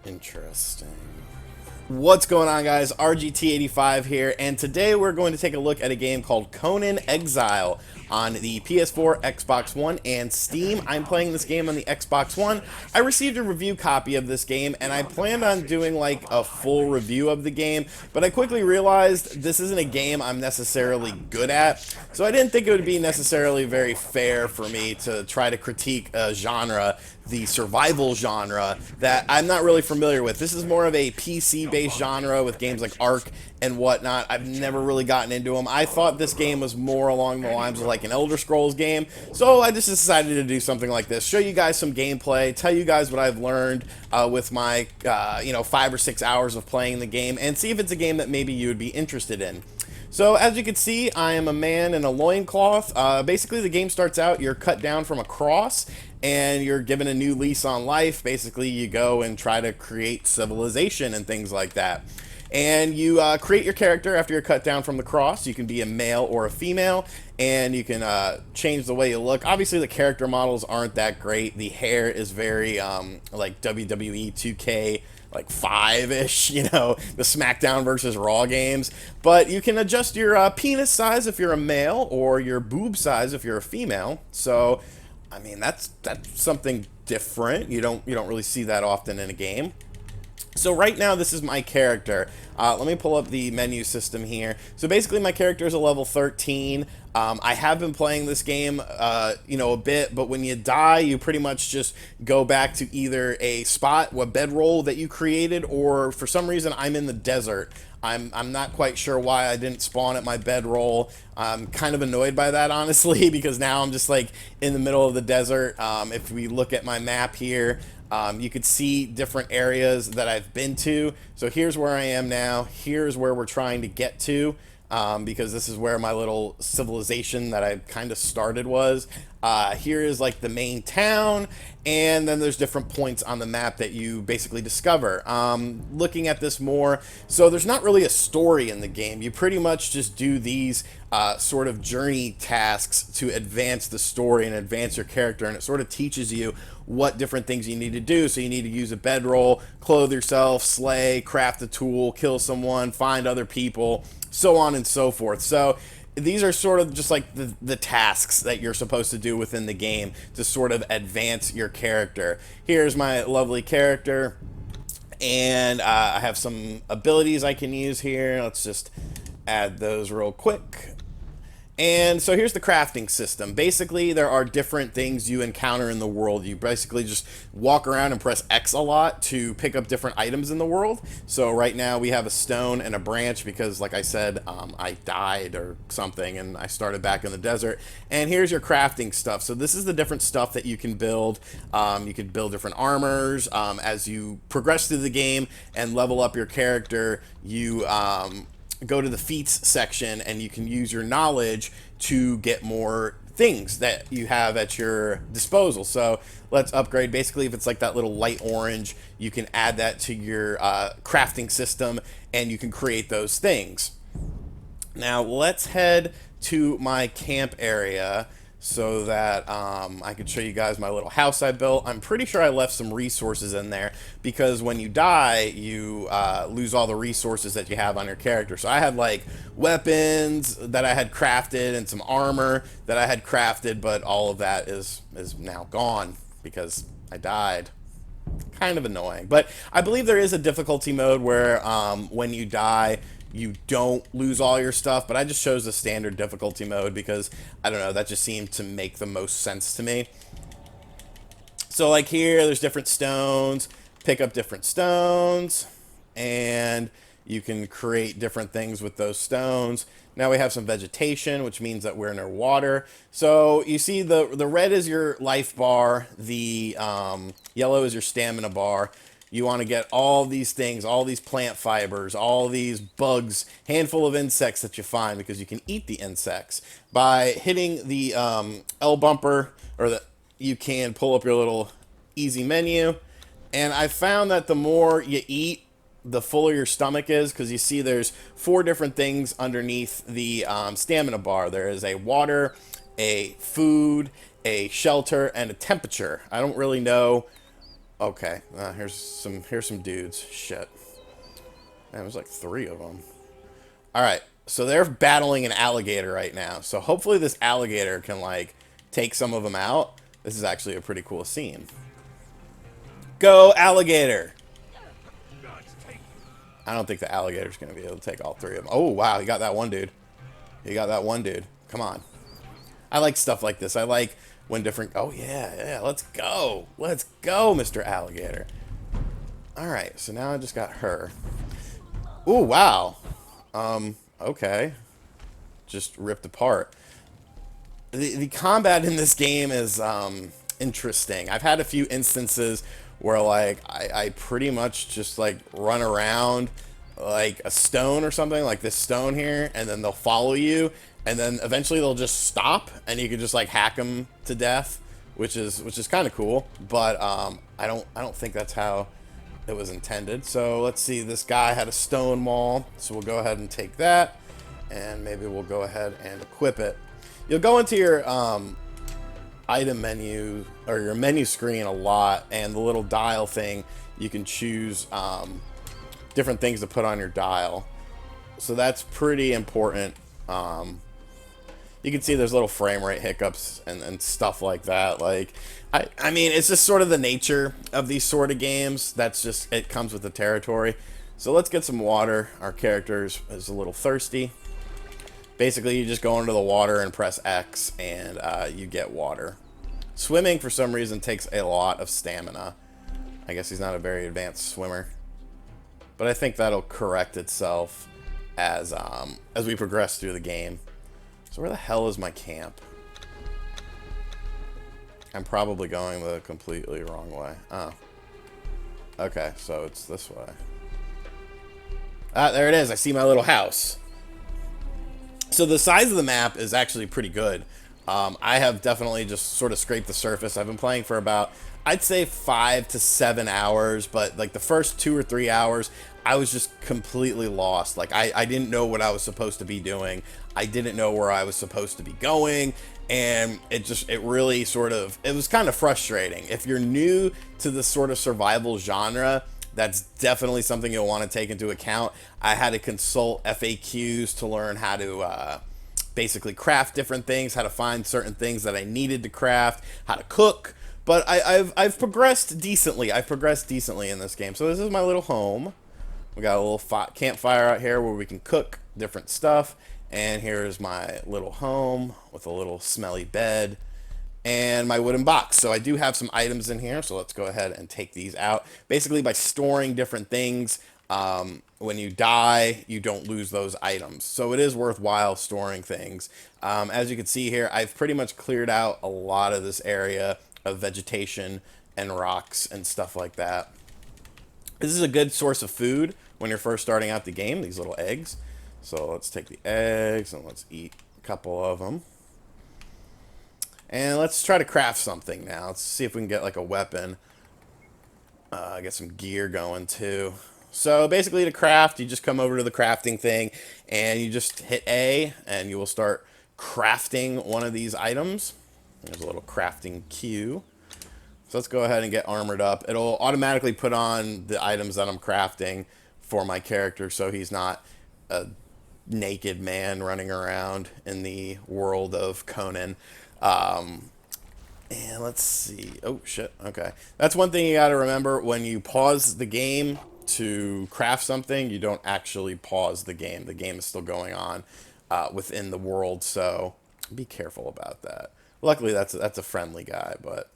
Interesting. What's going on, guys? RGT85 here, and today we're going to take a look at a game called Conan Exile on the PS4, Xbox One, and Steam. I'm playing this game on the Xbox One. I received a review copy of this game, and I planned on doing like a full review of the game, but I quickly realized this isn't a game I'm necessarily good at, so I didn't think it would be necessarily very fair for me to try to critique a genre, the survival genre, that I'm not really familiar with. This is more of a PC-based genre with games like Ark and whatnot. I've never really gotten into them. I thought this game was more along the lines of like an Elder Scrolls game, so I just decided to do something like this. Show you guys some gameplay, tell you guys what I've learned with my 5 or 6 hours of playing the game, and see if it's a game that maybe you would be interested in. So, as you can see, I am a man in a loincloth. Basically, the game starts out, you're cut down from a cross, and you're given a new lease on life. Basically, you go and try to create civilization and things like that. And you create your character after you're cut down from the cross. You can be a male or a female, and you can change the way you look. Obviously, the character models aren't that great. The hair is very like WWE 2K, like 5-ish, the SmackDown versus Raw games. But you can adjust your penis size if you're a male, or your boob size if you're a female. So, I mean, that's something different. You don't really see that often in a game. So right now, this is my character. Let me pull up the menu system here. So basically, my character is a level 13. I have been playing this game, a bit, but when you die, you pretty much just go back to either a spot, a bedroll that you created, or for some reason, I'm in the desert. I'm not quite sure why I didn't spawn at my bedroll. I'm kind of annoyed by that, honestly, because now I'm just like in the middle of the desert. If we look at my map here, you could see different areas that I've been to. So here's where I am now. Here's where we're trying to get to, because this is where my little civilization that I kind of started was. Here is like the main town, and then there's different points on the map that you basically discover. Looking at this more, so there's not really a story in the game. You pretty much just do these sort of journey tasks to advance the story and advance your character, and it sort of teaches you what different things you need to do. So you need to use a bedroll, clothe yourself, slay, craft a tool, kill someone, find other people, so on and so forth. So these are sort of just like the tasks that you're supposed to do within the game to sort of advance your character. Here's my lovely character, and I have some abilities I can use here. Let's just add those real quick. And so here's the crafting system. Basically, there are different things you encounter in the world. You basically just walk around and press X a lot to pick up different items in the world. So right now we have a stone and a branch because, like I said, I died or something and I started back in the desert. And here's your crafting stuff. So this is the different stuff that you can build. You can build different armors. As you progress through the game and level up your character, you go to the feats section and you can use your knowledge to get more things that you have at your disposal. So let's upgrade. Basically, if it's like that little light orange, you can add that to your crafting system and you can create those things. Now let's head to my camp area so that I could show you guys my little house I built. I'm pretty sure I left some resources in there because when you die, you lose all the resources that you have on your character. So I had like weapons that I had crafted and some armor that I had crafted, but all of that is now gone because I died. Kind of annoying, but I believe there is a difficulty mode where when you die, you don't lose all your stuff, but I just chose the standard difficulty mode because, I don't know, that just seemed to make the most sense to me. So like here, there's different stones, pick up different stones, and you can create different things with those stones. Now we have some vegetation, which means that we're near water. So you see the red is your life bar, the yellow is your stamina bar. You want to get all these things, all these plant fibers, all these bugs, handful of insects that you find because you can eat the insects. By hitting the L bumper, or you can pull up your little easy menu. And I found that the more you eat, the fuller your stomach is, because you see there's 4 different things underneath the stamina bar. There is a water, a food, a shelter, and a temperature. I don't really know Okay, here's some dudes. Shit. Man, there's like 3 of them. All right, so they're battling an alligator right now. So hopefully this alligator can like take some of them out. This is actually a pretty cool scene. Go alligator! I don't think the alligator's gonna be able to take all 3 of them. Oh wow, he got that one dude. He got that one dude. Come on. I like stuff like this. I like when different... Oh, yeah, let's go. Let's go, Mr. Alligator. All right, so now I just got her. Ooh, wow. Okay. Just ripped apart. The combat in this game is interesting. I've had a few instances where, like, I pretty much just, like, run around like a stone or something, like this stone here, and then they'll follow you, and then eventually they'll just stop, and you can just like hack them to death, which is kind of cool. But I don't think that's how it was intended. So let's see. This guy had a stone maul, so we'll go ahead and take that, and maybe we'll go ahead and equip it. You'll go into your item menu or your menu screen a lot, and the little dial thing, you can choose different things to put on your dial. So that's pretty important. You can see there's little frame rate hiccups and stuff like that. Like, I mean, it's just sort of the nature of these sort of games. That's just, it comes with the territory. So let's get some water. Our character is a little thirsty. Basically, you just go into the water and press X, and you get water. Swimming, for some reason, takes a lot of stamina. I guess he's not a very advanced swimmer. But I think that'll correct itself as we progress through the game. So where the hell is my camp? I'm probably going the completely wrong way. Oh. Okay, so it's this way. Ah, there it is. I see my little house. So the size of the map is actually pretty good. I have definitely just sort of scraped the surface. I've been playing for about, I'd say 5 to 7 hours, but like the first 2 or 3 hours, I was just completely lost. Like I didn't know what I was supposed to be doing. I didn't know where I was supposed to be going. And it really sort of, it was kind of frustrating. If you're new to this sort of survival genre, that's definitely something you'll want to take into account. I had to consult FAQs to learn how to basically craft different things, how to find certain things that I needed to craft, how to cook. But I've progressed decently. I've progressed decently in this game. So this is my little home. We got a little campfire out here where we can cook different stuff. And here's my little home with a little smelly bed and my wooden box. So I do have some items in here, so let's go ahead and take these out. Basically, by storing different things, when you die, you don't lose those items. So it is worthwhile storing things. As you can see here, I've pretty much cleared out a lot of this area of vegetation and rocks and stuff like that. This is a good source of food when you're first starting out the game, these little eggs. So let's take the eggs and let's eat a couple of them. And let's try to craft something now. Let's see if we can get like a weapon. Get some gear going too. So basically to craft, you just come over to the crafting thing and you just hit A and you will start crafting one of these items. There's a little crafting queue. So let's go ahead and get armored up. It'll automatically put on the items that I'm crafting for my character so he's not a naked man running around in the world of Conan. And let's see. Oh, shit. Okay. That's one thing you got to remember. When you pause the game to craft something, you don't actually pause the game. The game is still going on within the world, so be careful about that. Luckily, that's a friendly guy, but...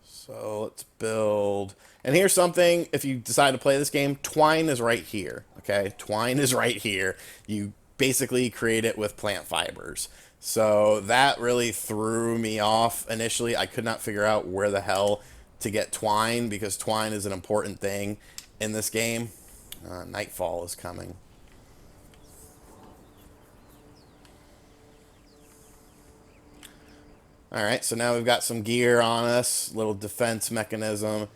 So let's build. And here's something, if you decide to play this game, twine is right here, okay? Twine is right here. You basically create it with plant fibers. So that really threw me off initially. I could not figure out where the hell to get twine because twine is an important thing in this game. Nightfall is coming. Alright, so now we've got some gear on us, little defense mechanism,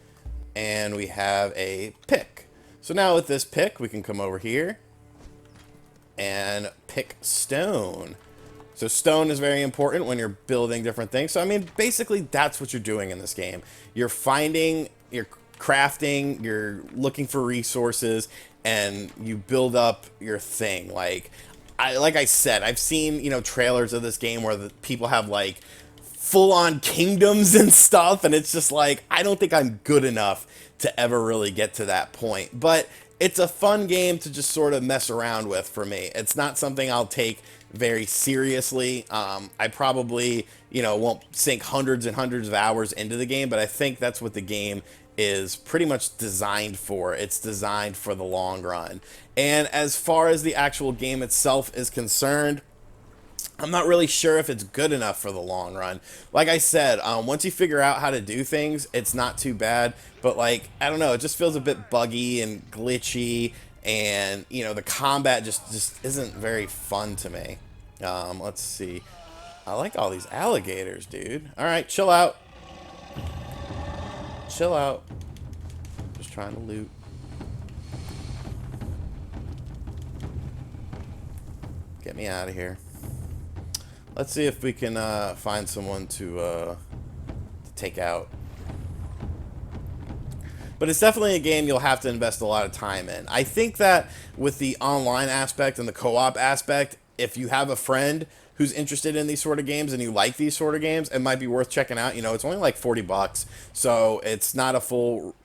and we have a pick. So now with this pick, we can come over here and pick stone. So stone is very important when you're building different things. So I mean, basically that's what you're doing in this game. You're finding, you're crafting, you're looking for resources, and you build up your thing. Like I said, I've seen, trailers of this game where the people have like full-on kingdoms and stuff, and it's just like, I don't think I'm good enough to ever really get to that point. But it's a fun game to just sort of mess around with for me. It's not something I'll take very seriously. I probably, won't sink hundreds and hundreds of hours into the game, but I think that's what the game is pretty much designed for. It's designed for the long run. And as far as the actual game itself is concerned, I'm not really sure if it's good enough for the long run. Like I said, once you figure out how to do things, it's not too bad. But like, I don't know, it just feels a bit buggy and glitchy, and the combat just isn't very fun to me. Let's see. I like all these alligators, dude. All right, chill out. Chill out. Just trying to loot. Get me out of here. Let's see if we can find someone to take out. But it's definitely a game you'll have to invest a lot of time in. I think that with the online aspect and the co-op aspect, if you have a friend who's interested in these sort of games and you like these sort of games, it might be worth checking out. It's only like $40, so it's not a full,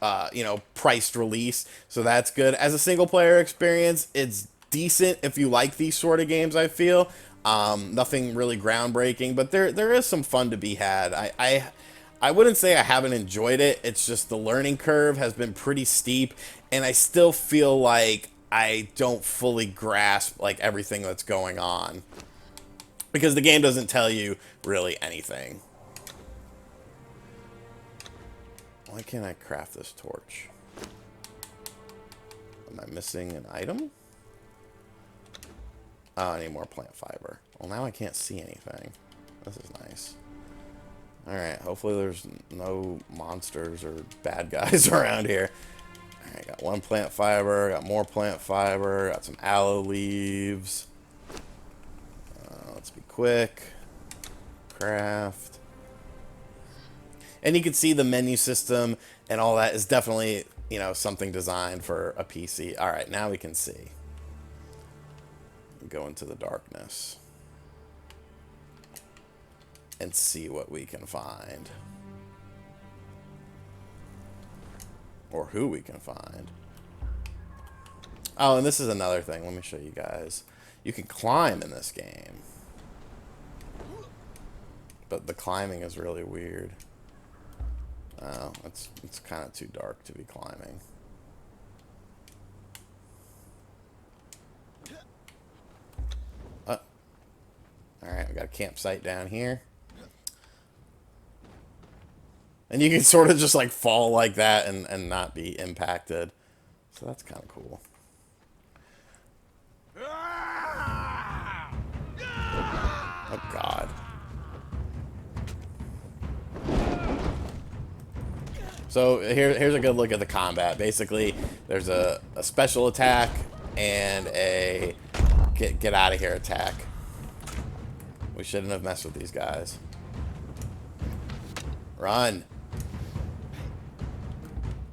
priced release, so that's good. As a single-player experience, it's decent if you like these sort of games, I feel. Nothing really groundbreaking, but there is some fun to be had. I wouldn't say I haven't enjoyed it. It's just the learning curve has been pretty steep, and I still feel like I don't fully grasp like everything that's going on, because the game doesn't tell you really anything. Why can't I craft this torch? Am I missing an item? Oh, I need more plant fiber. Well, now I can't see anything. This is nice. Alright, hopefully there's no monsters or bad guys around here. Alright, got one plant fiber, got more plant fiber, got some aloe leaves. Let's be quick. Craft. And you can see the menu system and all that is definitely, something designed for a PC. Alright, now we can see. Go into the darkness and see what we can find, or who we can find. Oh, and this is another thing. Let me show you guys. You can climb in this game, but the climbing is really weird. Oh, it's kind of too dark to be climbing. Alright, we got a campsite down here. And you can sort of just like fall like that and not be impacted. So that's kind of cool. Oh god. So here's a good look at the combat. Basically, there's a special attack and a get out of here attack. We shouldn't have messed with these guys. Run.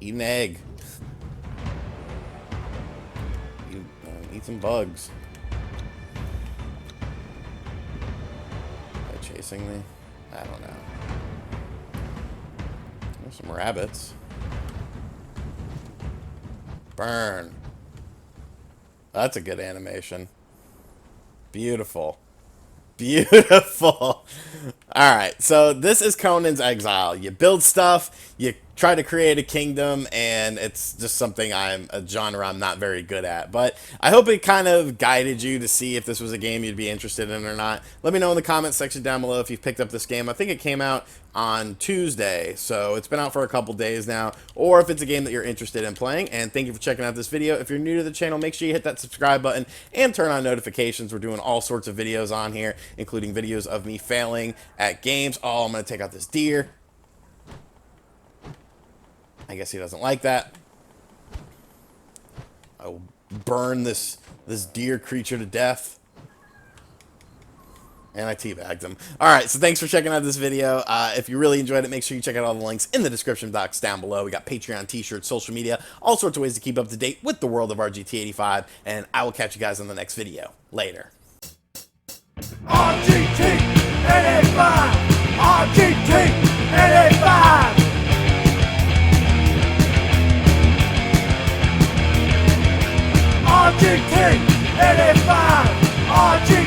Eat an egg. Eat some bugs. Are they chasing me? I don't know. There's some rabbits. Burn. That's a good animation. Beautiful. Beautiful. Alright, so this is Conan's Exile. You build stuff, you try to create a kingdom, and it's just something a genre I'm not very good at. But I hope it kind of guided you to see if this was a game you'd be interested in or not. Let me know in the comments section down below if you've picked up this game. I think it came out on Tuesday, so it's been out for a couple days now, or if it's a game that you're interested in playing. And thank you for checking out this video. If you're new to the channel, make sure you hit that subscribe button and turn on notifications. We're doing all sorts of videos on here, including videos of me failing at games. Oh, I'm gonna take out this deer. I guess he doesn't like that. I'll burn this deer creature to death. And I teabagged him. Alright, so thanks for checking out this video. If you really enjoyed it, make sure you check out all the links in the description box down below. We got Patreon, t-shirts, social media, all sorts of ways to keep up to date with the world of RGT 85, and I will catch you guys in the next video. Later. RGT 85, RGT 85. RGT 85, RGT